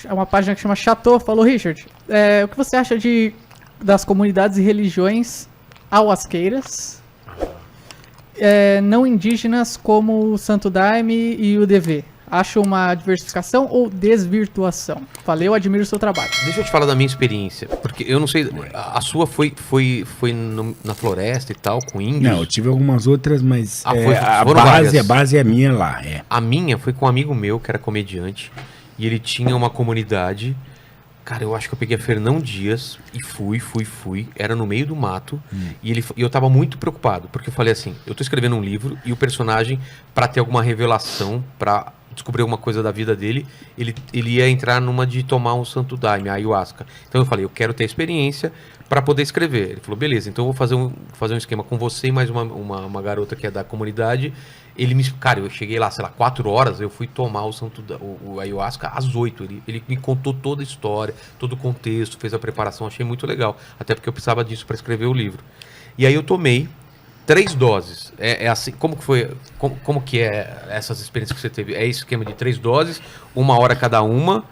uma página que chama Chateau, falou, Richard, o que você acha das comunidades e religiões ayahuasqueiras não indígenas como o Santo Daime e o DV? Acho uma diversificação ou desvirtuação? Falei, eu admiro o seu trabalho. Deixa eu te falar da minha experiência, porque eu não sei, a sua foi na floresta e tal, com índios? Não, eu tive algumas outras, mas a várias. base é minha lá. A minha foi com um amigo meu, que era comediante, e ele tinha uma comunidade. Cara, eu acho que eu peguei a Fernão Dias e fui. Era no meio do mato. E eu tava muito preocupado, porque eu falei assim, eu tô escrevendo um livro e o personagem, pra ter alguma revelação, pra descobrir alguma coisa da vida dele, ele ia entrar numa de tomar um santo daime, a ayahuasca. Então eu falei, eu quero ter experiência pra poder escrever. Ele falou, beleza, então eu vou fazer um esquema com você e mais uma garota que é da comunidade. Cara, eu cheguei lá, sei lá, 4 horas, eu fui tomar o ayahuasca às 8. Ele me contou toda a história, todo o contexto, fez a preparação, achei muito legal. Até porque eu precisava disso para escrever o livro. E aí eu tomei 3 doses. É assim, como que foi? Como que é essas experiências que você teve? É esse esquema de 3 doses, 1 hora cada uma.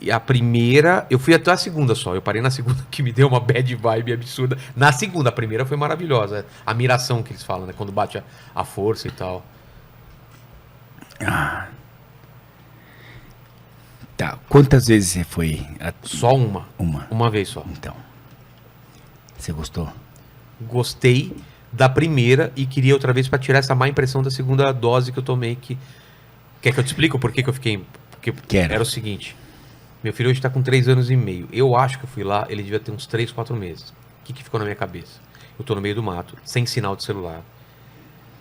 E a primeira, eu fui até a segunda só. Eu parei na segunda, que me deu uma bad vibe absurda. Na segunda, a primeira foi maravilhosa. A miração que eles falam, né? Quando bate a força e tal. Tá. Quantas vezes você foi? Só uma. Uma vez só. Então. Você gostou? Gostei da primeira e queria outra vez pra tirar essa má impressão da segunda dose que eu tomei. Quer que eu te explique o porquê que eu fiquei? Porque era o seguinte. Meu filho hoje tá com 3 anos e meio. Eu acho que eu fui lá, ele devia ter uns 3, 4 meses. O que ficou na minha cabeça? Eu tô no meio do mato, sem sinal de celular.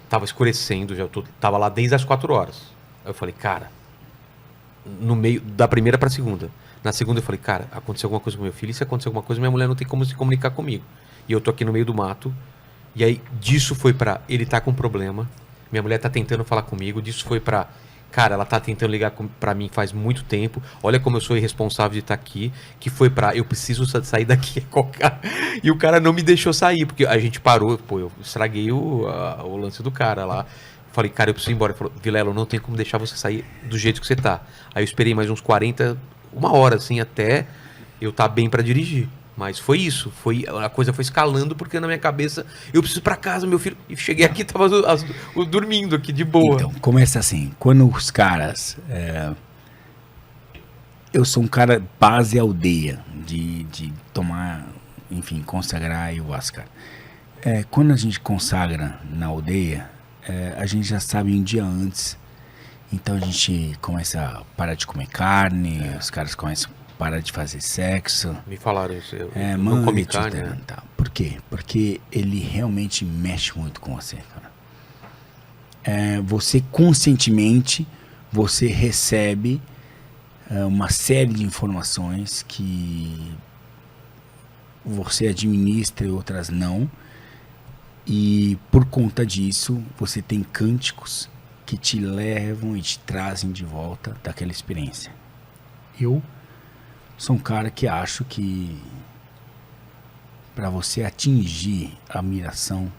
Tava escurecendo, tava lá desde as 4 horas. Aí eu falei, cara, no meio da primeira pra segunda. Na segunda eu falei, cara, aconteceu alguma coisa com meu filho. E se acontecer alguma coisa, minha mulher não tem como se comunicar comigo. E eu tô aqui no meio do mato. E aí, disso foi pra ele tá com problema. Minha mulher tá tentando falar comigo. Disso foi pra... Cara, ela tá tentando ligar pra mim faz muito tempo. Olha como eu sou irresponsável de estar aqui. Que foi pra... Eu preciso sair daqui. E o cara não me deixou sair. Porque a gente parou. Pô, eu estraguei o lance do cara lá. Falei, cara, eu preciso ir embora. Ele falou, Vilela, eu não tenho como deixar você sair do jeito que você tá. Aí eu esperei mais uns 1 hora, assim, até eu tá bem pra dirigir. Mas foi isso. A coisa foi escalando porque na minha cabeça eu preciso ir pra casa, meu filho. E cheguei aqui, tava dormindo aqui, de boa. Então, começa assim. Quando os caras... Eu sou um cara base aldeia de tomar, enfim, consagrar ayahuasca. Quando a gente consagra na aldeia, a gente já sabe um dia antes. Então a gente começa a parar de comer carne, os caras começam a parar de fazer sexo. Me falaram isso. Eu não comi carne. Tá. Por quê? Porque ele realmente mexe muito com você, cara. Você conscientemente, você recebe uma série de informações que você administra e outras não. E por conta disso, você tem cânticos que te levam e te trazem de volta daquela experiência. Eu sou um cara que acho que para você atingir a miração,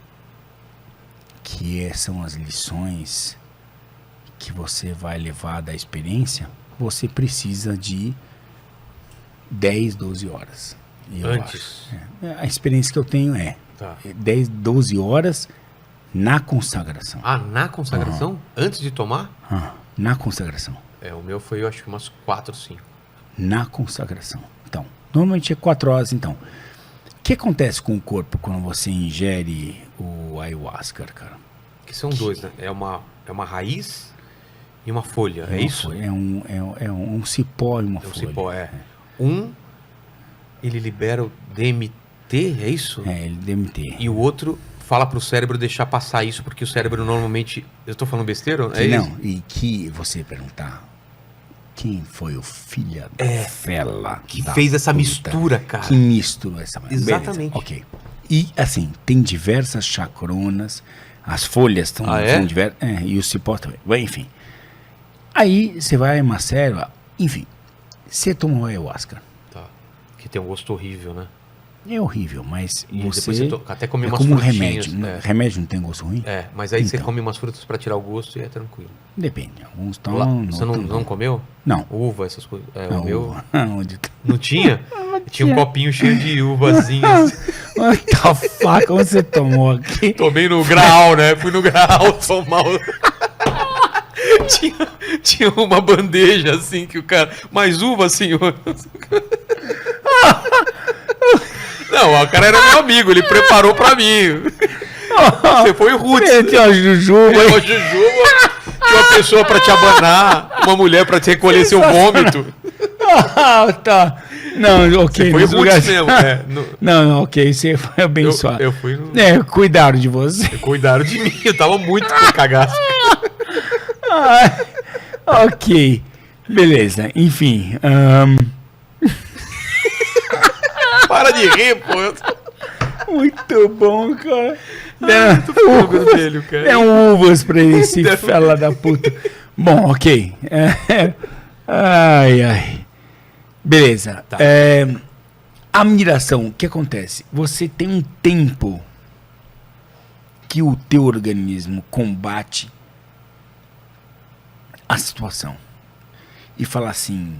que são as lições que você vai levar da experiência, você precisa de 10, 12 horas. Antes? A experiência que eu tenho 10, 12 horas na consagração. Na consagração? Antes de tomar? Na consagração. O meu foi, eu acho que umas 4, 5. Na consagração. Então, normalmente é 4 horas, então. O que acontece com o corpo quando você ingere o ayahuasca, cara? Que são 2, né? É uma raiz e uma folha, é isso? É um cipó e uma folha. Um cipó, ele libera o DMT, é isso? DMT. E o outro fala pro cérebro deixar passar isso, porque o cérebro normalmente... Eu tô falando besteira? E que você perguntar quem foi o filho da fela que fez essa mistura, cara. Que misturou essa mistura. Exatamente. Ok. E assim, tem diversas chacronas, as folhas são diversas, e o cipó também. Enfim. Aí você vai uma célula, enfim, você tomou ayahuasca. Tá. Que tem um gosto horrível, né? É horrível, mas E você... depois até come é umas como um frutinhas. remédio. Remédio não tem gosto ruim? Mas aí você Então. come umas frutas pra tirar o gosto e é tranquilo. Depende. Alguns estão... Você não comeu? Não. Uva, essas coisas. Não, O meu... Onde tá? Não tinha? Tinha um copinho cheio de uvazinhas. Tá faca, onde você tomou aqui? Tomei no grau, né? Fui no grau tomar o... tinha uma bandeja assim que o cara... Mais uva, senhor. Não, o cara era meu amigo, ele preparou pra mim. Você foi o Roots. Tinha uma jujuba. Tinha uma jujuba, tinha uma pessoa pra te abanar, uma mulher pra te recolher seu vômito. Tá. Não, ok. Você foi o nesse Roots lugar- mesmo. Não, ok. Você foi abençoado. Eu fui no... Cuidaram de você. Cuidaram de mim, eu tava muito com cagaço. Ok. Beleza. Enfim. Para de rir, pô. Muito bom, cara. Tô vermelho, cara. É uvas pra esse fela da puta. Bom, ok. Ai. Beleza. Tá. A miração, o que acontece? Você tem um tempo que o teu organismo combate a situação. E fala assim,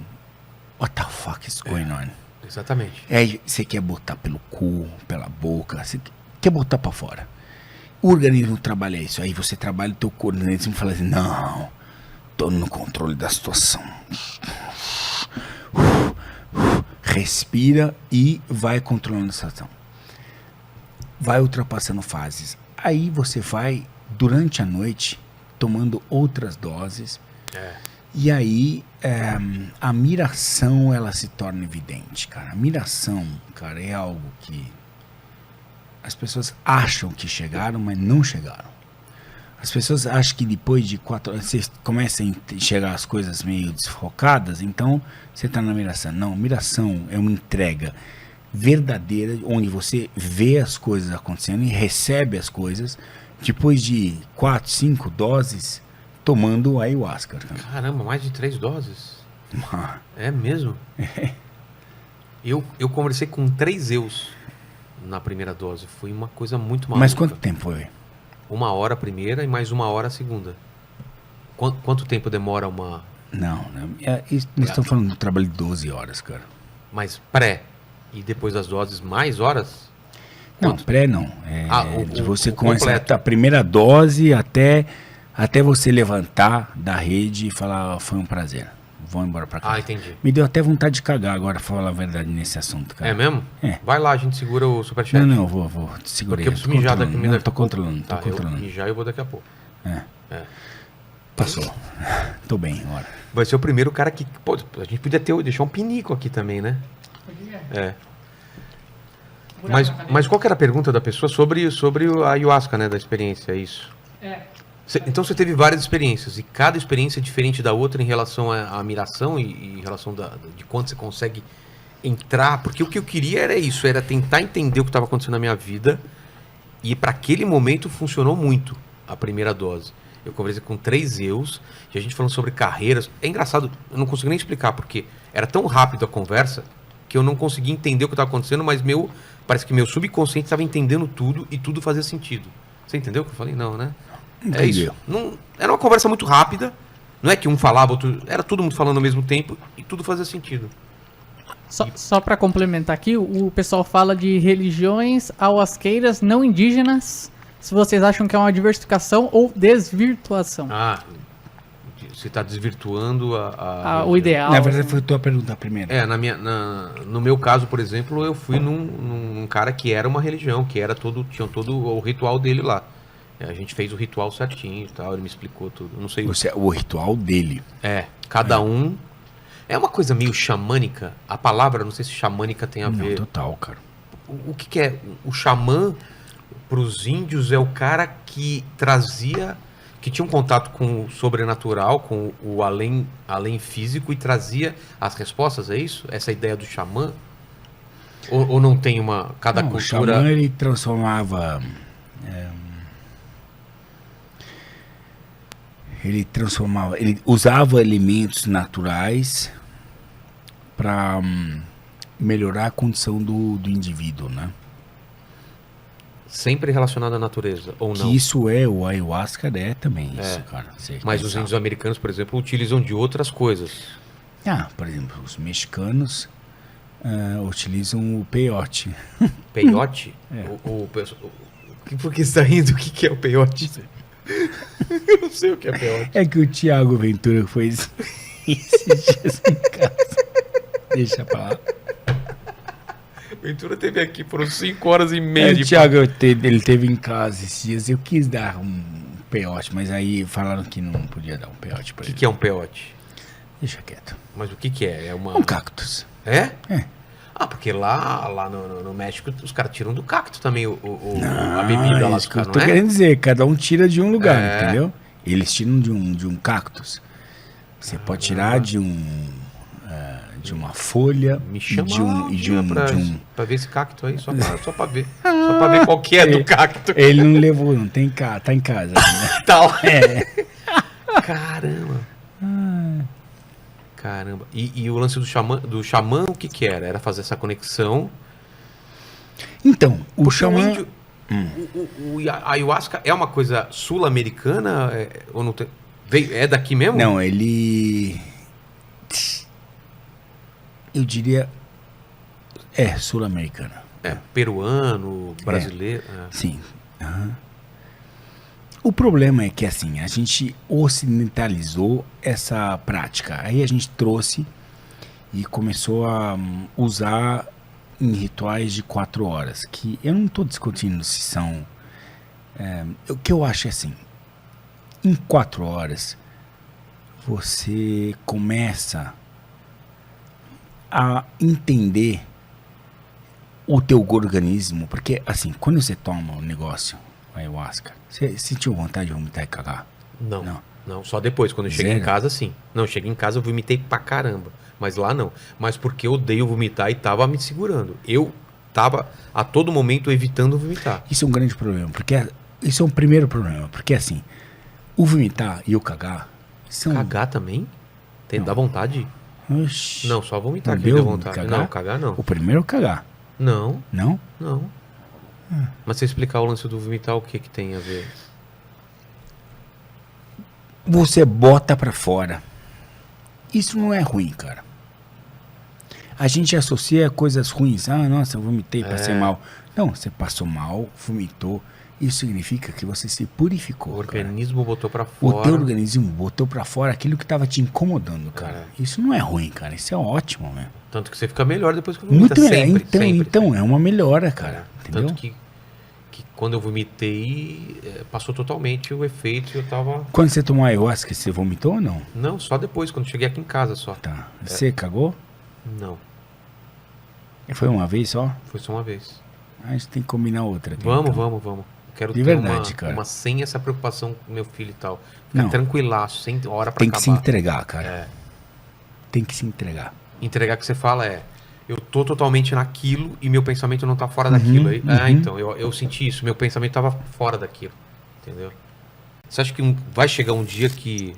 what the fuck is going on? Exatamente. Você quer botar pelo cu, pela boca, você quer botar pra fora. O organismo trabalha isso. Aí você trabalha o teu organismo e fala assim, não, tô no controle da situação. Respira e vai controlando a situação. Vai ultrapassando fases. Aí você vai, durante a noite, tomando outras doses. E aí, a miração, ela se torna evidente, cara. A miração, cara, é algo que as pessoas acham que chegaram, mas não chegaram. As pessoas acham que depois de 4 horas, você começa a enxergar as coisas meio desfocadas, então você está na miração. Não, miração é uma entrega verdadeira, onde você vê as coisas acontecendo e recebe as coisas depois de 4, 5 doses tomando ayahuasca. Cara. Caramba, mais de 3 doses? É mesmo? Eu conversei com 3 eus na primeira dose. Foi uma coisa muito maluca. Mas quanto tempo foi? 1 hora a primeira e mais 1 hora a segunda. Quanto tempo demora uma... Não, nós estamos falando de um trabalho de 12 horas, cara. Mas pré e depois das doses mais horas? Não, Quanto? pré não. Você começa completo. a primeira dose até você levantar da rede e falar, foi um prazer, vou embora pra casa. Entendi. Me deu até vontade de cagar agora, pra falar a verdade nesse assunto, cara. É mesmo? É. Vai lá, a gente segura o superchat. Não, vou. Segurei. Porque eu preciso mijar daqui. Não, tô controlando. Eu mijar e eu vou daqui a pouco. Passou. Tô bem agora. Vai ser o primeiro cara que... Pô, a gente podia deixar um pinico aqui também, né? Mas qual que era a pergunta da pessoa sobre a ayahuasca, né? Da experiência, é isso? Então você teve várias experiências, e cada experiência é diferente da outra em relação à miração e em relação de quanto você consegue entrar, porque o que eu queria era isso, era tentar entender o que estava acontecendo na minha vida, e para aquele momento funcionou muito a primeira dose. Eu conversei com 3 eus, e a gente falando sobre carreiras. É engraçado, eu não consigo nem explicar, porque era tão rápido a conversa que eu não conseguia entender o que estava acontecendo, mas parece que meu subconsciente estava entendendo tudo e tudo fazia sentido. Você entendeu o que eu falei? Não, né? Entendi. É isso. Não, era uma conversa muito rápida, não é que um falava, outro... Era todo mundo falando ao mesmo tempo e tudo fazia sentido. Só para complementar aqui, o pessoal fala de religiões ayahuasqueiras não indígenas, se vocês acham que é uma diversificação ou desvirtuação. Você está desvirtuando o ideal. Na verdade, foi a tua pergunta primeiro. No meu caso, por exemplo, eu fui num cara que era uma religião, que tinha todo o ritual dele lá. A gente fez o ritual certinho e tal, ele me explicou tudo. Eu não sei. O ritual dele. Cada um. É uma coisa meio xamânica. A palavra, não sei se xamânica tem a ver. Total, cara. O que é? O xamã, para os índios, é o cara que trazia, que tinha um contato com o sobrenatural, com o além físico, e trazia as respostas, é isso? Essa ideia do xamã? Ou não tem uma... Cada cultura... O xamã, ele transformava... Ele usava elementos naturais para melhorar a condição do indivíduo, né? Sempre relacionado à natureza, ou não? Que isso o ayahuasca é também isso, cara. Mas os índios americanos, por exemplo, utilizam de outras coisas. Por exemplo, os mexicanos utilizam o peyote. Peyote? Por que você está rindo? O que é o peyote? Eu não sei o que é peyote. É que o Thiago Ventura foi esses dias em casa. Deixa pra lá. Ventura teve aqui por 5 horas e meia de O Thiago, ele teve em casa esses dias. Eu quis dar um peiote, mas aí falaram que não podia dar um peiote pra ele. O que é um peiote? Deixa quieto. Mas o que é? É Um cactus. É? É. Porque lá no México os caras tiram do cacto também a bebida lá isso do que eu cara, tô não é? querendo dizer. Cada um tira de um lugar, entendeu? Eles tiram de um cactus. Você pode tirar de uma folha. Me chama pra ver esse cacto aí, só pra ver. Só pra ver qual que é do cacto. Ele não levou, não tem tá em casa. Né? Tá lá. Caramba. Caramba. E o lance do xamã, o que era? Era fazer essa conexão. Então, o xamã... O ayahuasca é uma coisa sul-americana? Ou não tem... É daqui mesmo? Não, ele... Eu diria... sul-americana. Peruano, brasileiro. Sim. Uhum. O problema é que, assim, a gente ocidentalizou essa prática. Aí a gente trouxe e começou a usar em rituais de 4 horas. Que eu não estou discutindo se são... o que eu acho é assim, em 4 horas, você começa a entender o teu organismo. Porque, assim, quando você toma um negócio, ayahuasca, você sentiu vontade de vomitar e cagar? Não, só depois, quando eu cheguei em casa, sim. Não, cheguei em casa, eu vomitei pra caramba. Mas lá não. Mas porque eu odeio vomitar e tava me segurando. Eu tava a todo momento evitando vomitar. Isso é um grande problema, porque isso é um primeiro problema. Porque assim, o vomitar e o cagar são... Cagar também? Dá vontade? Oxi. Não, só vomitar Não que deu deu vontade. cagar? Não, cagar não. O primeiro é o cagar. Não. Não? Não. Mas se explicar o lance do vomitar, o que tem a ver? Você bota pra fora. Isso não é ruim, cara. A gente associa coisas ruins. Nossa, eu vomitei, passei mal. Não, você passou mal, vomitou. Isso significa que você se purificou. O organismo botou pra O fora. teu organismo botou pra fora aquilo que tava te incomodando, cara. Isso não é ruim, cara. Isso é ótimo, né? Tanto que você fica melhor depois que vomita. Muito melhor. Sempre. Então, é uma melhora, cara. Entendeu? Tanto que quando eu vomitei, passou totalmente o efeito e eu tava... Quando você tomou ayahuasca, você vomitou ou não? Não, só depois, quando cheguei aqui em casa só. Tá. Você cagou? Não, Foi uma vez só? foi só uma vez. A gente tem que combinar outra. Aqui, Vamos. então. Eu quero De ter verdade, cara. uma sem essa preocupação com meu filho e tal. Ficar Não. tranquilaço, sem hora pra Tem acabar. que se entregar, cara. É. Tem que se entregar. Entregar que você fala eu tô totalmente naquilo e meu pensamento não tá fora daquilo. Aí, então, eu senti isso, meu pensamento tava fora daquilo, entendeu? Você acha que vai chegar um dia que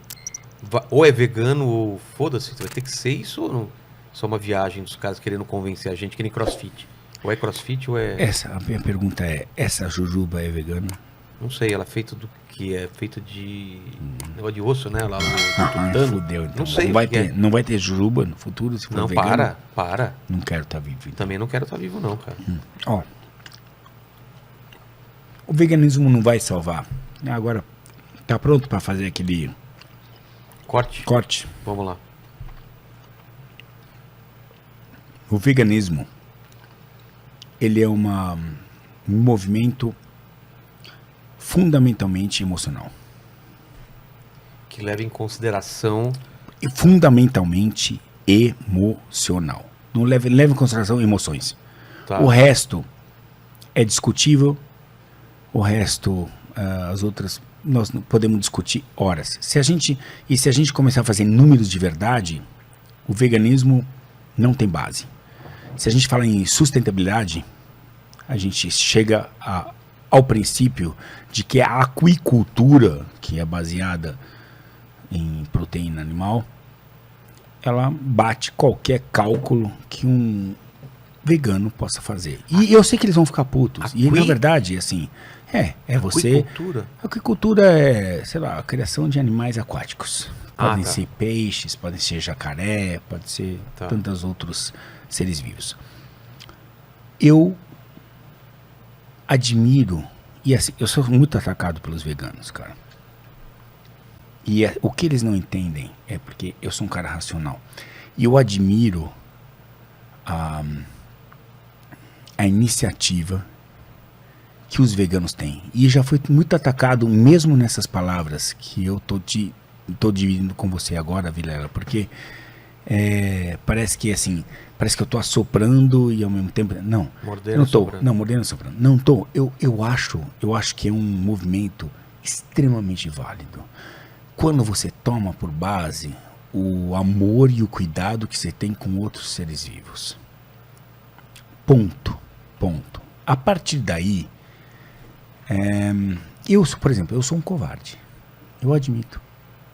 ou é vegano ou foda-se, vai ter que ser isso ou não? Só uma viagem dos caras querendo convencer a gente, que nem CrossFit. Ou é CrossFit ou é... A minha pergunta é, essa jujuba é vegana? Não sei, ela é feita do que? É feita de... negócio de osso, né? Lá no tutano. Fudeu, então. Não sei Não vai ter jujuba no futuro, se for Não, vegano? para. Não quero estar vivo. Então. Também não quero estar vivo não, cara. Ó, o veganismo não vai salvar. Agora, tá pronto para fazer aquele corte? Vamos lá. O veganismo, ele é um movimento fundamentalmente emocional. Que leva em consideração... E fundamentalmente emocional. Não leva em consideração emoções. Tá. O resto é discutível. O resto, as outras, nós podemos discutir horas. Se a gente começar a fazer números de verdade, o veganismo não tem base. Se a gente fala em sustentabilidade, a gente chega ao princípio de que a aquicultura, que é baseada em proteína animal, ela bate qualquer cálculo que um vegano possa fazer. E eu sei que eles vão ficar putos. E na verdade, assim, você... Aquicultura? Aquicultura é, sei lá, a criação de animais aquáticos. Podem ser peixes, podem ser jacaré, pode ser tantos outros seres vivos. Eu admiro, e assim, eu sou muito atacado pelos veganos, cara. E o que eles não entendem é porque eu sou um cara racional. E eu admiro a iniciativa que os veganos têm. E já foi muito atacado mesmo nessas palavras que eu tô dividindo com você agora, Vilela, porque parece que assim, parece que eu tô assoprando e ao mesmo tempo não, mordendo, eu não tô, soprando. não, mordendo, soprando, não tô. Eu acho que é um movimento extremamente válido. Quando você toma por base o amor e o cuidado que você tem com outros seres vivos. Ponto. A partir daí, por exemplo, eu sou um covarde. Eu admito.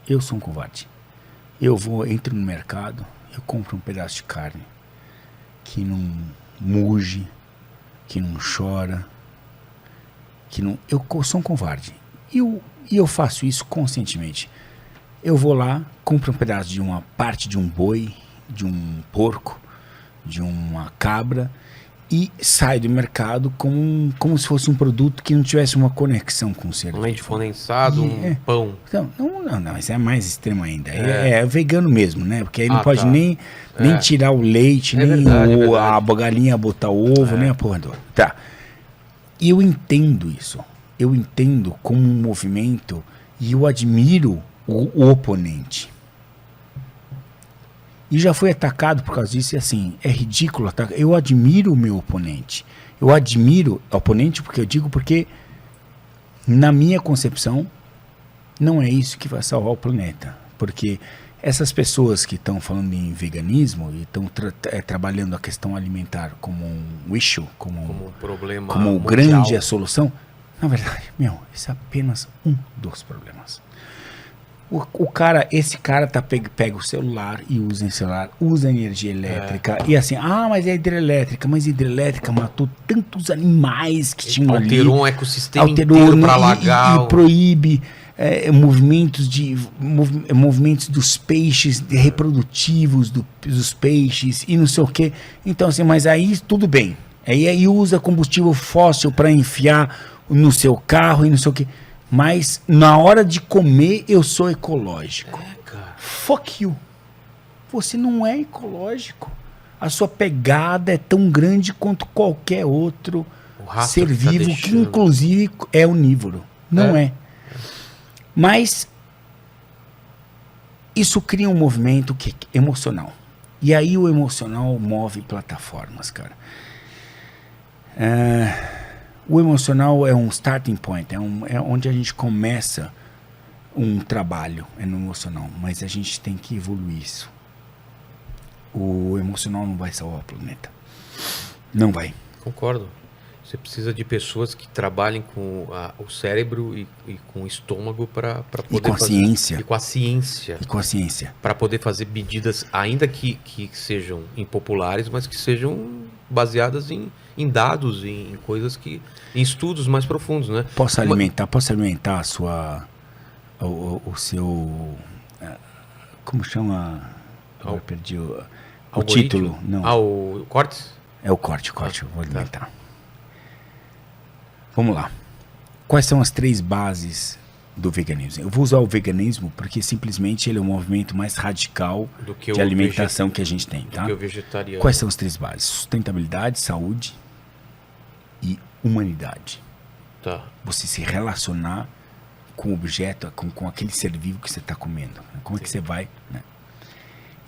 Eu sou um covarde. Entro no mercado, eu compro um pedaço de carne que não muge, que não chora, eu sou um covarde. E eu faço isso conscientemente. Eu vou lá, compro um pedaço de uma parte de um boi, de um porco, de uma cabra e saio do mercado como se fosse um produto que não tivesse uma conexão com o ser vivo. Um leite condensado, pão. Então, não, isso é mais extremo ainda. É vegano mesmo, né? Porque aí não pode tá. nem tirar o leite, nem verdade. a galinha botar ovo, nem a porra toda. Tá. E eu entendo isso. Eu entendo como um movimento e eu admiro o oponente. E já fui atacado por causa disso, e assim, é ridículo atacar. Eu admiro o meu oponente. Eu admiro o oponente porque na minha concepção, não é isso que vai salvar o planeta. Porque essas pessoas que estão falando em veganismo e estão trabalhando a questão alimentar como um issue, como um problema como mundial. grande a solução, na verdade, isso é apenas um dos problemas. Esse cara pega o celular e usa em celular, usa energia elétrica, e assim, mas é hidrelétrica, mas hidrelétrica matou tantos animais que tinham ali. Alterou um ecossistema inteiro para alagar. E proíbe movimentos dos peixes, reprodutivos dos peixes e não sei o quê. Então assim, mas aí tudo bem. Aí usa combustível fóssil para enfiar no seu carro e não sei o quê. Mas na hora de comer eu sou ecológico. Cara. Fuck you. Você não é ecológico. A sua pegada é tão grande quanto qualquer outro ser vivo que inclusive é onívoro. Não é. Mas isso cria um movimento que é emocional. E aí o emocional move plataformas, cara. O emocional é um starting point, é onde a gente começa um trabalho, é no emocional, mas a gente tem que evoluir isso. O emocional não vai salvar o planeta. Não vai. Concordo. Você precisa de pessoas que trabalhem com o cérebro e com o estômago para poder e com a ciência. E com a ciência. E com a ciência. Para poder fazer medidas, ainda que sejam impopulares, mas que sejam baseadas em dados, em coisas em estudos mais profundos, né? Posso alimentar o seu, como chama? Eu perdi o título. Não. O corte? É o corte, eu vou alimentar. Vamos lá. Quais são as 3 bases do veganismo? Eu vou usar o veganismo porque simplesmente ele é o movimento mais radical de alimentação que a gente tem, tá? Do que o vegetariano. Quais são as 3 bases? Sustentabilidade, saúde e humanidade. Tá. Você se relacionar com o objeto, com aquele ser vivo que você está comendo. Como é que você vai, né?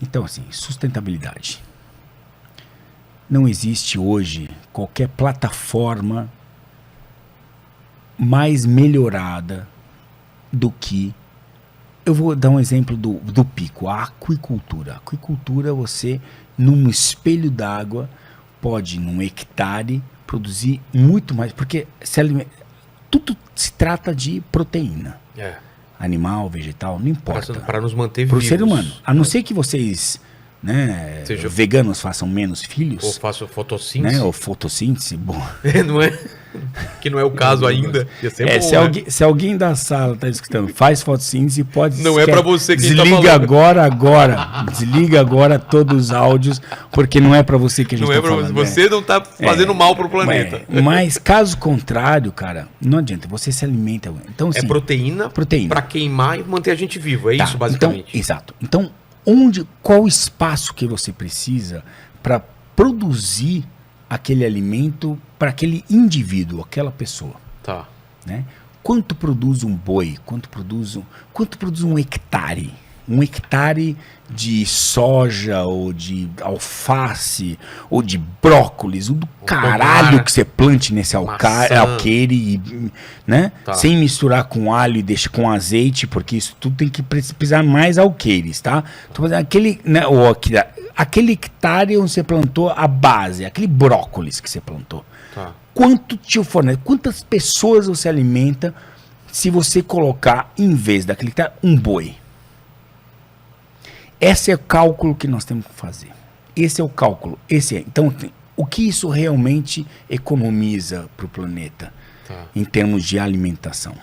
Então, assim, sustentabilidade. Não existe hoje qualquer plataforma mais melhorada do que... Eu vou dar um exemplo do pico, a aquicultura. A aquicultura, você, num espelho d'água, pode, num hectare, produzir muito mais, porque tudo se trata de proteína. Animal, vegetal, não importa. Para nos manter Pro vivos. ser humano. A não ser que vocês né? Seja... Veganos façam menos filhos. Ou façam fotossíntese. Né? Ou fotossíntese, bom. Não é? Que não é o caso ainda. Ia ser bom, se alguém da sala tá escutando, faz fotossíntese, pode... Não é para você quem tá Desliga agora. Desliga agora todos os áudios, porque não é para você que a gente não tá é pra falando. Você não tá fazendo mal pro planeta. Mas caso contrário, cara, não adianta, você se alimenta. Então, assim, proteína para queimar e manter a gente vivo, isso basicamente. Então, exato. Então, qual o espaço que você precisa para produzir aquele alimento para aquele indivíduo, aquela pessoa? Tá. Né? Quanto produz um boi? Quanto produz um hectare? Um hectare de soja, ou de alface, ou de brócolis, ou do caralho que você plante nesse alqueire, né? Tá. Sem misturar com alho e deixa com azeite, porque isso tudo tem que precisar mais alqueires, tá? Então, aquele hectare onde você plantou a base, aquele brócolis que você plantou. Tá. Quanto te fornece? Quantas pessoas você alimenta se você colocar, em vez daquele hectare, um boi? Esse é o cálculo que nós temos que fazer. Esse é o cálculo. Então, o que isso realmente economiza para o planeta, em termos de alimentação?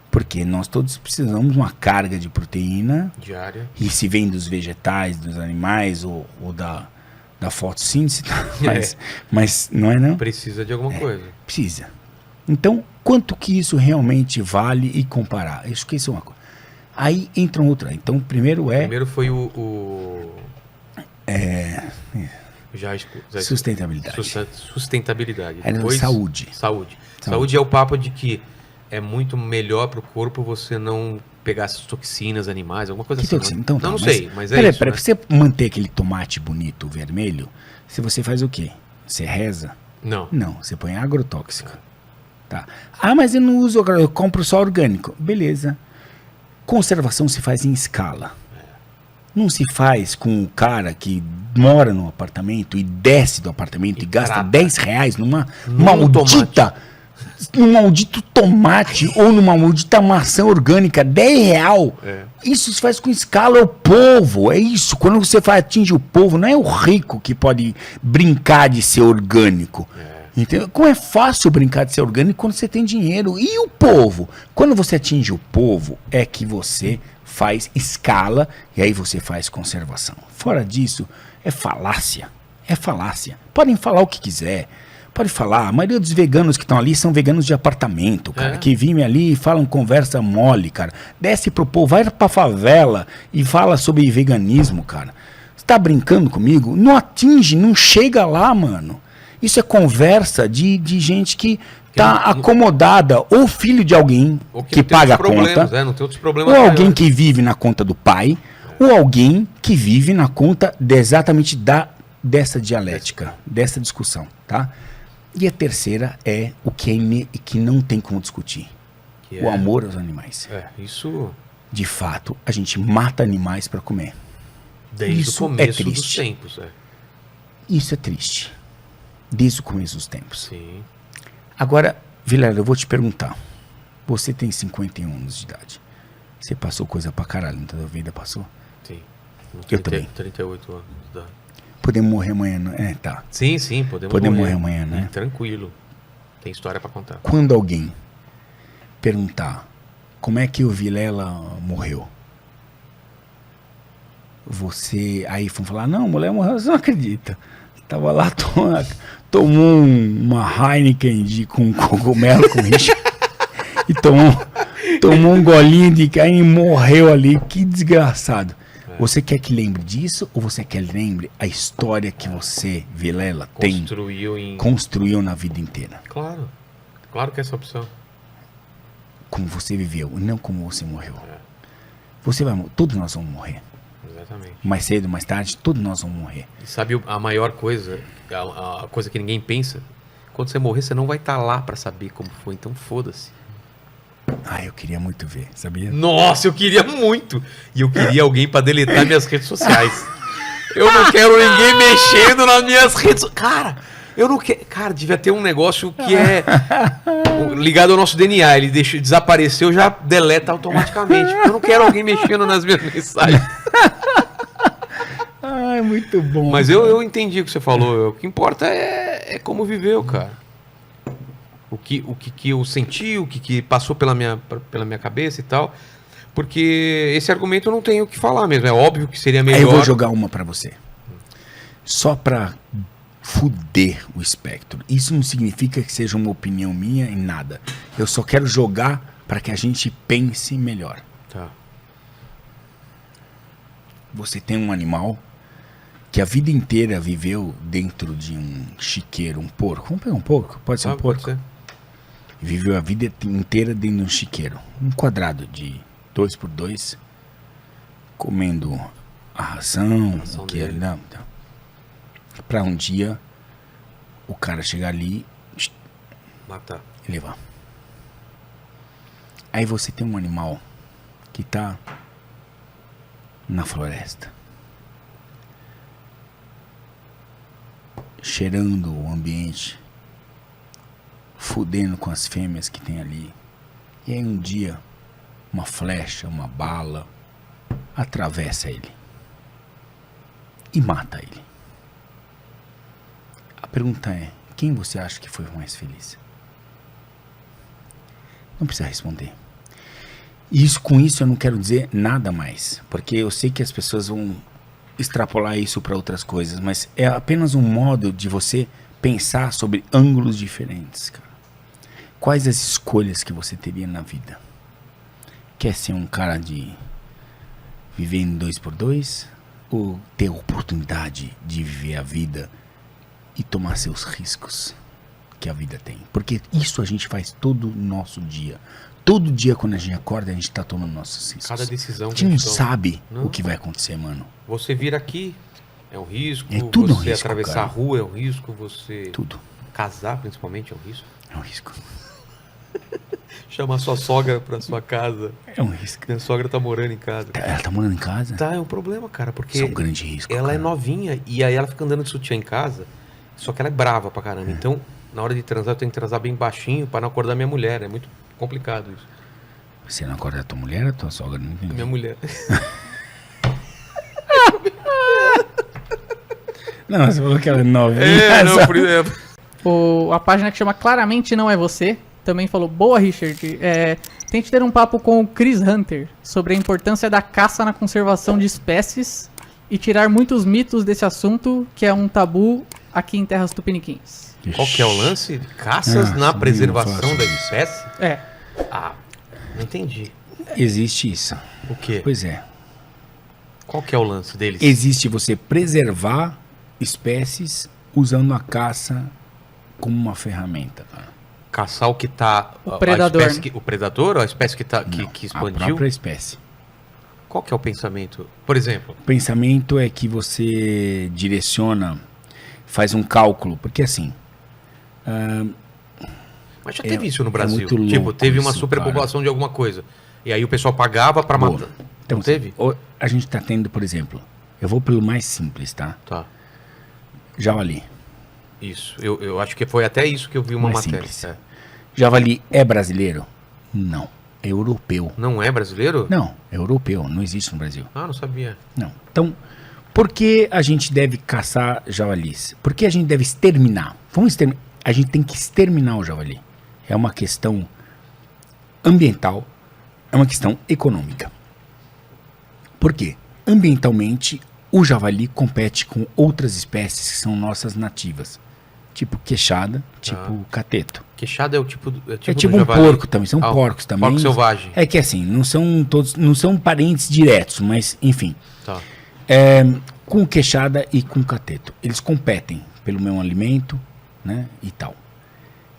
Porque nós todos precisamos de uma carga de proteína diária. E se vem dos vegetais, dos animais ou da fotossíntese, mas não é não? Precisa de alguma coisa. Precisa. Então, quanto que isso realmente vale e comparar? Acho que isso é uma coisa. Aí entra outra. Então, primeiro foi sustentabilidade. Sustentabilidade. Depois, saúde. Saúde é o papo de que é muito melhor para o corpo você não pegar essas toxinas animais, alguma coisa assim. Toxina? Então, não sei, mas é isso. Peraí, pra você manter aquele tomate bonito, vermelho, se você faz o quê? Você reza? Não. Não, você põe agrotóxico. Tá. Ah, mas eu não uso, eu compro só orgânico. Beleza. Conservação se faz em escala. Não se faz com o cara que mora no apartamento e desce do apartamento e gasta R$10 num maldito tomate ou numa maldita maçã orgânica, R$10. Isso se faz com escala, é o povo, é isso. Quando você atinge o povo, não é o rico que pode brincar de ser orgânico. Entendeu? Como é fácil brincar de ser orgânico quando você tem dinheiro. E o povo? Quando você atinge o povo, é que você faz escala e aí você faz conservação. Fora disso, é falácia. É falácia. Podem falar o que quiser. Pode falar. A maioria dos veganos que estão ali são veganos de apartamento, cara. Que vivem ali e falam conversa mole, cara. Desce pro povo, vai pra favela e fala sobre veganismo, cara. Você tá brincando comigo? Não atinge, não chega lá, mano. Isso é conversa de gente que tá acomodada, ou filho de alguém que paga a conta, não tem outros problemas, ou alguém que vive na conta do pai, ou alguém que vive na conta exatamente dessa dialética, dessa discussão, tá? E a terceira é o que não tem como discutir, o amor aos animais. Isso... De fato, a gente mata animais para comer. Desde o começo dos tempos. Isso é triste. Desde o começo dos tempos. Sim. Agora, Vilela, eu vou te perguntar. Você tem 51 anos de idade. Você passou coisa pra caralho, então a vida passou? Sim. Eu também. 38 anos de idade. Podemos morrer amanhã, não é? Tá. Sim, podemos morrer amanhã, né? Tranquilo. Tem história pra contar. Quando alguém perguntar como é que o Vilela morreu, você aí vão falar, não, a mulher morreu, você não acredita. Tava lá, tomou uma Heineken com cogumelo com rixa e tomou um golinho de carne e morreu ali. Que desgraçado. Você quer que lembre disso ou você quer que lembre a história que você, Vilela, construiu na vida inteira? Claro que é essa opção. Como você viveu, não como você morreu. Você vai, todos nós vamos morrer. Exatamente. Mais cedo, mais tarde, todos nós vamos morrer. E sabe a maior coisa, a coisa que ninguém pensa? Quando você morrer, você não vai estar lá pra saber como foi, então foda-se. Eu queria muito ver, sabia? Nossa, eu queria muito. E eu queria alguém pra deletar minhas redes sociais. Eu não quero ninguém mexendo nas minhas redes. Cara, eu não quero. Cara, devia ter um negócio que é ligado ao nosso DNA. Ele desapareceu, já deleta automaticamente. Eu não quero alguém mexendo nas minhas mensagens. É muito bom. Mas eu entendi o que você falou. O que importa é como viveu, cara. O que eu senti, o que passou pela minha cabeça e tal. Porque esse argumento eu não tenho o que falar mesmo. É óbvio que seria melhor. Aí eu vou jogar uma pra você. Só pra fuder o espectro. Isso não significa que seja uma opinião minha em nada. Eu só quero jogar pra que a gente pense melhor. Tá. Você tem um animal que a vida inteira viveu dentro de um chiqueiro, um porco. Vamos pegar um porco? Pode ser um porco? Pode ser. Viveu a vida inteira dentro de um chiqueiro. Um quadrado de 2x2, comendo a ração o que ele dá. Pra um dia o cara chegar ali Matar. e levar. Aí você tem um animal que tá na floresta, cheirando o ambiente, fudendo com as fêmeas que tem ali. E aí um dia uma flecha, uma bala atravessa ele e mata ele. A pergunta é: quem você acha que foi mais feliz? Não precisa responder. Com isso eu não quero dizer nada mais, porque eu sei que as pessoas vão extrapolar isso para outras coisas, mas é apenas um modo de você pensar sobre ângulos diferentes, cara. Quais as escolhas que você teria na vida? Quer ser um cara de viver em 2x2? Ou ter a oportunidade de viver a vida e tomar seus riscos que a vida tem? Porque isso a gente faz todo nosso dia. Todo dia quando a gente acorda, a gente tá tomando nossos riscos. Cada decisão A gente não toma. sabe Não. o que vai acontecer, mano. Você vir aqui é um risco. É tudo um você risco, atravessar cara. a rua é um risco. Você Tudo casar, principalmente, é um risco. é um risco. Chamar sua sogra pra sua casa. É um risco. Minha sogra tá morando em casa. Ela tá morando em casa? Tá, é um problema, cara, porque Isso é um grande risco, ela cara. é novinha e aí ela fica andando de sutiã em casa, só que ela é brava pra caramba. Então, na hora de transar, eu tenho que transar bem baixinho pra não acordar minha mulher. É muito complicado isso. Você não acorda a tua mulher ou a tua sogra? Não entendi. Minha mulher. Não, você falou que ela é novinha. É, não, por A página que chama Claramente Não É Você também falou: boa, Richard. Tente ter um papo com o Chris Hunter sobre a importância da caça na conservação de espécies e tirar muitos mitos desse assunto, que é um tabu aqui em terras tupiniquins. Qual que é o lance? Caças na preservação da espécie? É. Ah, não entendi. Existe isso. O quê? Pois é. Qual que é o lance deles? Existe você preservar espécies usando a caça como uma ferramenta, cara. Caçar o que tá... O predador. O predador ou a espécie que, tá, Não, que a expandiu? própria espécie. Qual que é o pensamento? Por exemplo... O pensamento é que você direciona, faz um cálculo, porque assim... Mas já teve isso no Brasil. muito louco Tipo, teve uma isso, superpopulação de alguma coisa. E aí o pessoal pagava pra Boa. matar. Então, Não teve? A gente tá tendo, por exemplo, eu vou pelo mais simples, tá? Tá. Javali. Isso. Eu acho que foi até isso que eu vi uma Mais matéria. simples. É. Javali é brasileiro? Não. É europeu. Não é brasileiro? Não, é europeu. Não existe no Brasil. Ah, não sabia. Não. Então, por que a gente deve caçar javalis? Por que a gente deve exterminar? A gente tem que exterminar o javali. É uma questão ambiental, é uma questão econômica. Por quê? Ambientalmente, o javali compete com outras espécies que são nossas nativas. Tipo queixada, tipo cateto. Queixada é o tipo do É tipo do um javali. porco também, são porcos também. Porco selvagem. É que assim, não são todos, não são parentes diretos, mas enfim. Tá. Com queixada e com cateto. Eles competem pelo mesmo alimento, né, e tal.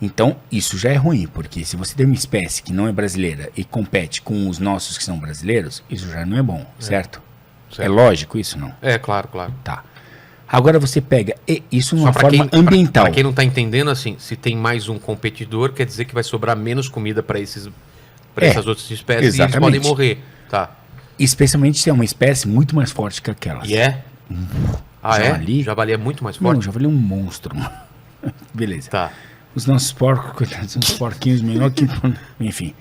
Então, isso já é ruim, porque se você tem uma espécie que não é brasileira e compete com os nossos que são brasileiros, isso já não é bom, certo? Certo. É lógico isso, não? É, claro, claro. Tá. Agora você pega isso numa Só pra forma quem, ambiental. Pra quem não tá entendendo, assim, se tem mais um competidor, quer dizer que vai sobrar menos comida pra essas outras espécies e eles podem morrer. Tá. Especialmente se é uma espécie muito mais forte que aquelas. E é? Ah, Javali? é? Javali é muito mais Não, forte? o javali é um monstro, mano. Beleza. Tá. Os nossos porcos, coitados, são uns porquinhos menor que... Enfim.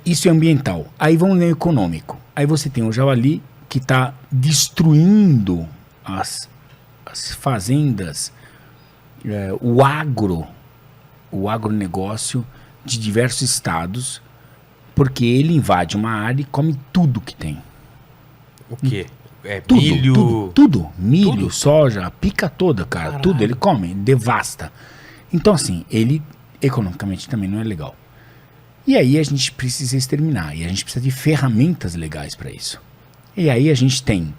Isso é ambiental. Aí vamos no econômico. Aí você tem o javali que está destruindo as fazendas, o agronegócio de diversos estados, porque ele invade uma área e come tudo que tem. O quê? Tudo, Milho? tudo. Milho, Tudo? soja, a pica toda, cara. Caralho. Tudo, ele come, devasta. Então, assim, ele economicamente também não é legal. E aí a gente precisa exterminar. E a gente precisa de ferramentas legais para isso. E aí a gente tem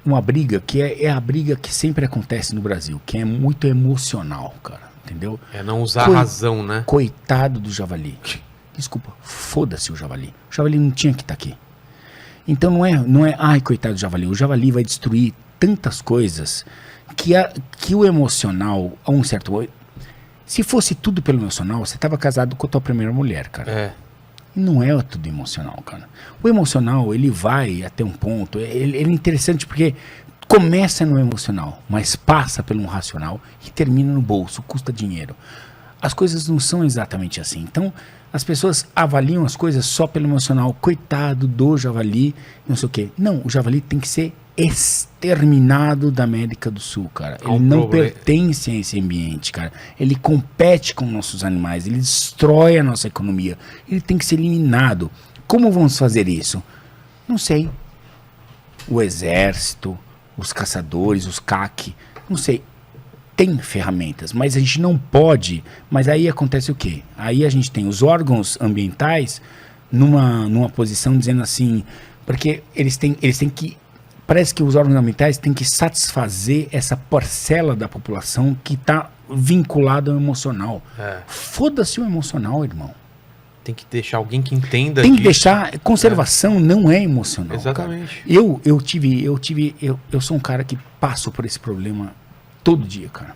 uma briga que é a briga que sempre acontece no Brasil, que é muito emocional, cara. Entendeu? É não usar a razão, né? Coitado do javali. Desculpa, foda-se o javali. O javali não tinha que estar aqui. Então não é, ai, coitado do javali. O javali vai destruir tantas coisas que o emocional, a um certo momento, se fosse tudo pelo emocional, você estava casado com a tua primeira mulher, cara. É. Não é tudo emocional, cara. O emocional, ele vai até um ponto, ele é interessante porque começa no emocional, mas passa pelo racional e termina no bolso, custa dinheiro. As coisas não são exatamente assim. Então, as pessoas avaliam as coisas só pelo emocional. Coitado do javali, não sei o quê. Não, o javali tem que ser exterminado da América do Sul, cara. Ele não pertence a esse ambiente, cara. Ele compete com nossos animais, ele destrói a nossa economia. Ele tem que ser eliminado. Como vamos fazer isso? Não sei. O exército, os caçadores, os CAC, não sei. Tem ferramentas, mas a gente não pode. Mas aí acontece o quê? Aí a gente tem os órgãos ambientais numa posição dizendo assim, porque eles têm que, parece que os órgãos ambientais têm que satisfazer essa parcela da população que está vinculada ao emocional. Foda-se o emocional, irmão. Tem que deixar alguém que entenda Tem que disso. deixar. Conservação não é emocional. Exatamente. Cara. Eu sou um cara que passo por esse problema todo dia, cara.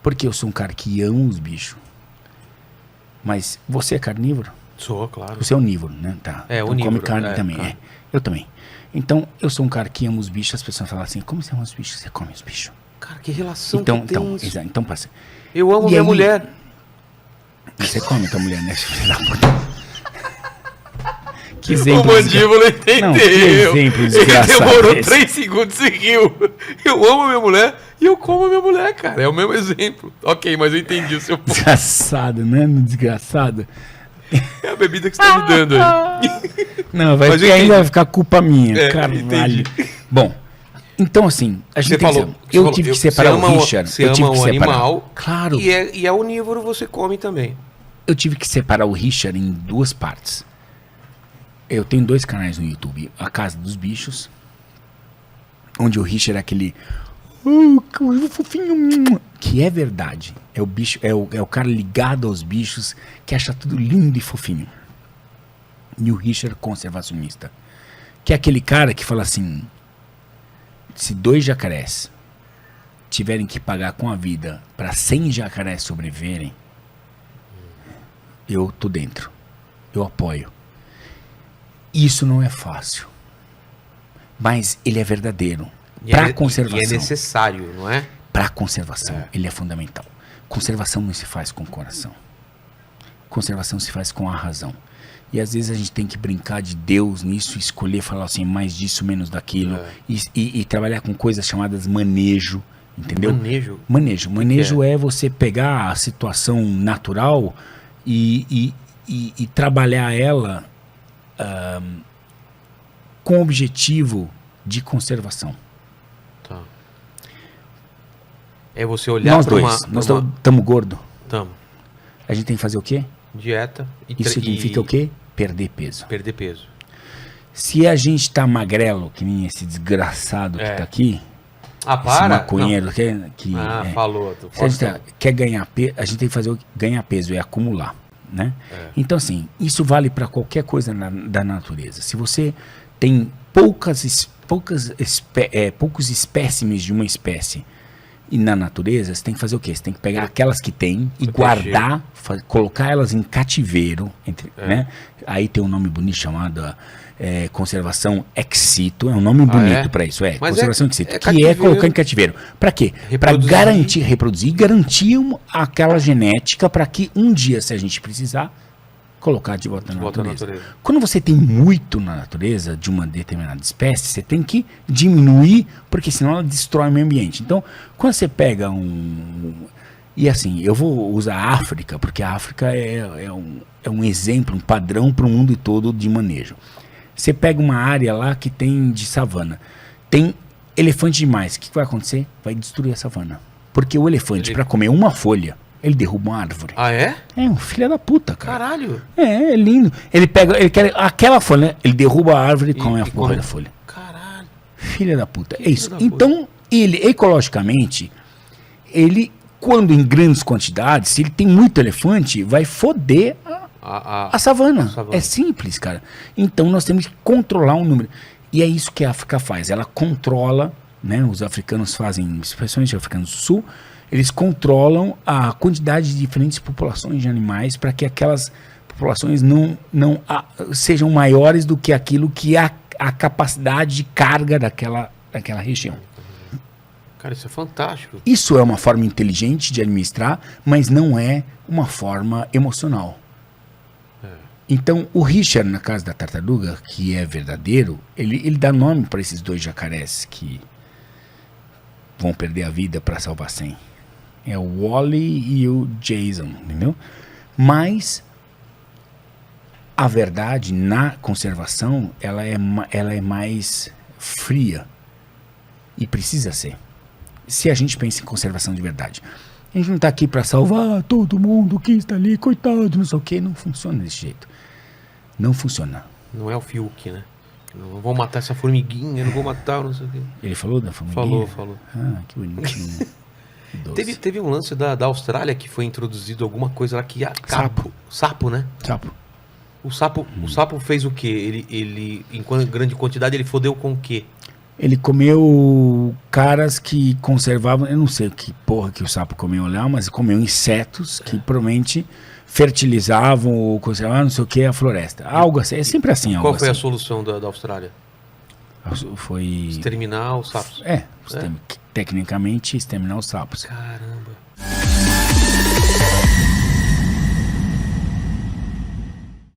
Porque eu sou um cara que ama os bichos. Mas você é carnívoro? Sou, claro. Você é onívoro, né? Tá. É, então onívoro. come carne também, cara. Eu também. Então, eu sou um cara que ama os bichos. As pessoas falam assim, como você ama os bichos? Você come os bichos. Cara, que relação Então, que tem isso? então passa. Eu amo E minha aí- mulher. Você come tua mulher, né? Filho da puta. Que O exemplo. mandíbula entendeu. Não, que exemplo Ele desgraçado demorou esse. 3 segundos e riu. Eu amo a minha mulher e eu como a minha mulher, cara. É o mesmo exemplo. Ok, mas eu entendi o seu ponto. Desgraçado, né? Desgraçado. É a bebida que você tá me dando aí. Não, vai Mas eu ficar, ainda entendi. vai ficar culpa minha, É, caralho. entendi. Bom, então assim, a gente Você tem falou, que... você Eu falou, tive que você separar ama o Richard. Você eu tive ama que o separar. animal. Claro. E é onívoro, você come também. Eu tive que separar o Richard em duas partes. Eu tenho 2 canais no YouTube. A Casa dos Bichos, onde o Richard é aquele... que fofinho. Que é verdade. É o bicho, é o cara ligado aos bichos que acha tudo lindo e fofinho. E o Richard conservacionista. Que é aquele cara que fala assim... Se 2 jacarés tiverem que pagar com a vida para 100 jacarés sobreviverem, eu tô dentro. Eu apoio. Isso não é fácil. Mas ele é verdadeiro. Para conservação. E é necessário, não é? Para conservação, ele é fundamental. Conservação não se faz com o coração. Conservação se faz com a razão. E às vezes a gente tem que brincar de Deus nisso, escolher falar assim, mais disso, menos daquilo. E trabalhar com coisas chamadas manejo. Entendeu? Manejo? Manejo é você pegar a situação natural e trabalhar ela com o objetivo de conservação. Tá. É você olhar Nós pra dois, nós estamos gordos. Tamo. A gente tem que fazer o quê? Dieta. Isso significa o quê? Perder peso. Perder peso. Se a gente tá magrelo, que nem esse desgraçado que tá aqui, Ah, esse para? maconheiro que Falou. se a gente quer ganhar peso, a gente tem que fazer ganhar peso, é acumular, né? Então assim, isso vale para qualquer coisa da natureza. Se você tem poucos espécimes de uma espécie e na natureza, você tem que fazer o quê? Você tem que pegar aquelas que tem e guardar, colocar elas em cativeiro, né? Aí tem um nome bonito chamado conservação ex situ, é um nome bonito para isso, Mas conservação ex situ, que cativeiro. é colocar em cativeiro. Para quê? Para reproduzir, garantir aquela genética para que um dia, se a gente precisar, colocar de volta na natureza. Quando você tem muito na natureza de uma determinada espécie, você tem que diminuir, porque senão ela destrói o meio ambiente. Então, quando você pega E assim, eu vou usar a África, porque a África é um exemplo, um padrão para o mundo todo de manejo. Você pega uma área lá que tem de savana, tem elefante demais, o que vai acontecer? Vai destruir a savana. Porque o elefante, para comer uma folha, ele derruba uma árvore. Ah, é? É um filho da puta, cara. Caralho. É lindo. Ele quer aquela folha, ele derruba a árvore e come a porra da folha. Caralho. Filha da puta. É isso. Então, ele, ecologicamente, ele, quando em grandes quantidades, se ele tem muito elefante, vai foder a savana. É simples, cara. Então, nós temos que controlar o número. E é isso que a África faz. Ela controla, né? Os africanos fazem, especialmente os africanos do sul, eles controlam a quantidade de diferentes populações de animais para que aquelas populações não sejam maiores do que aquilo que é a capacidade de carga daquela região. Cara, isso é fantástico. Isso é uma forma inteligente de administrar, mas não é uma forma emocional. Então, o Richard, na casa da tartaruga, que é verdadeiro, ele dá nome para esses 2 jacarés que vão perder a vida para salvar 100. É o Wally e o Jason, entendeu? Mas a verdade na conservação, ela é mais fria e precisa ser. Se a gente pensa em conservação de verdade. A gente não está aqui para salvar todo mundo que está ali, coitado, não sei o quê. Não funciona desse jeito. Não funciona. Não é o Fiuk, né? Não vou matar essa formiguinha, não vou matar, não sei o quê. Ele falou da formiguinha? Falou. Ah, que bonitinho. Teve um lance da Austrália que foi introduzido alguma coisa lá que... Sapo, né? Sapo. O sapo fez o quê? Ele em grande quantidade, ele fodeu com o quê? Ele comeu caras que conservavam... Eu não sei que porra que o sapo comeu lá, mas comeu insetos que provavelmente fertilizavam ou conservavam, não sei o que, a floresta. Algo assim. É sempre assim. Qual foi a solução da Austrália? Foi... Exterminar os sapos. Tecnicamente, exterminar os sapos. Caramba.